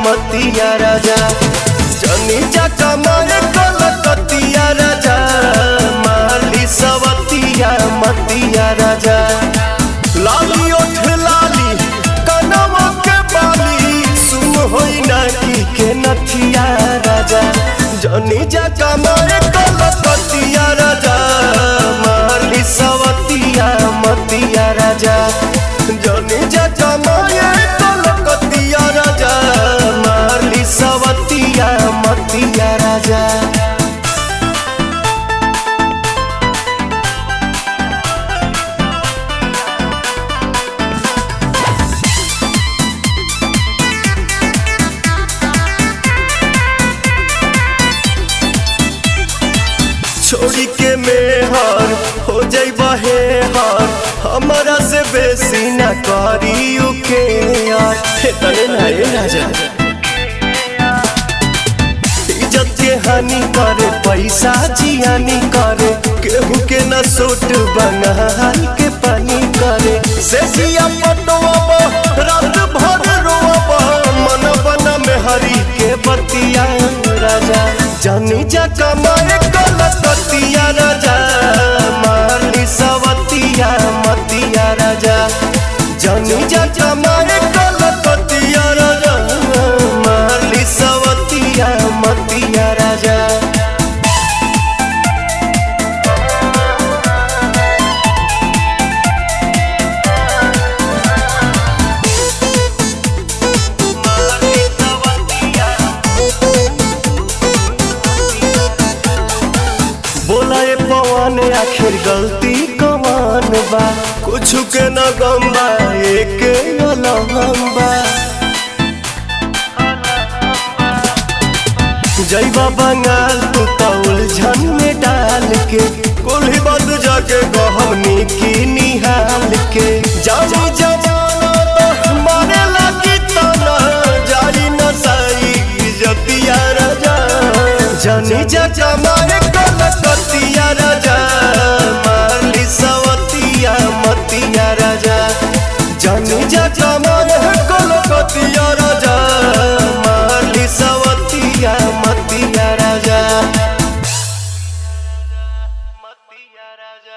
मतिया राजा जनी जा कमाए कलकतिया राजा माली सवतिया मतिया राजा लाली ओठ लाली कनवा के बाली सुन होई ना के नथिया राजा जनी जा कमाए कलकतिया राजा माली सवतिया मतिया राजा जनी जा कमाए कलकतिया राजा माली सवतिया मतिया राजा छोड़ी के मेहर हो जाइबा हे हार हमारा से बेसी ना करी के यार तने ना ए राजा इज्जत के हानि करे पैसा जियानी करे केहू के ना सूट बंगाल के पानी करे सेसिया पटवा रात भर रोवा मन बना में हरी के बतिया राजा जनी जा कमाए कलकतिया राजा माली सवतिया मतिया राजा जनी जा कमाए कलकतिया राजा माली सवतिया मतिया राजा बोला ये पवन आखिर गलती कमान बा कुछ के न गम्बा एक लम्बा जैबा बंगाल तू तो उलझन में डाल के कोल्ही बद जाके गहमनी की निहाल के जानी जवाना तो मारे लगी तना जाई न साई इज्जतिया राजा जनी जा जमाए कलकतिया राजा माली सवतिया मतिया राजा जनी जा जमाए कलकतिया राजा माली सवतिया मतिया राजा मतिया राजा।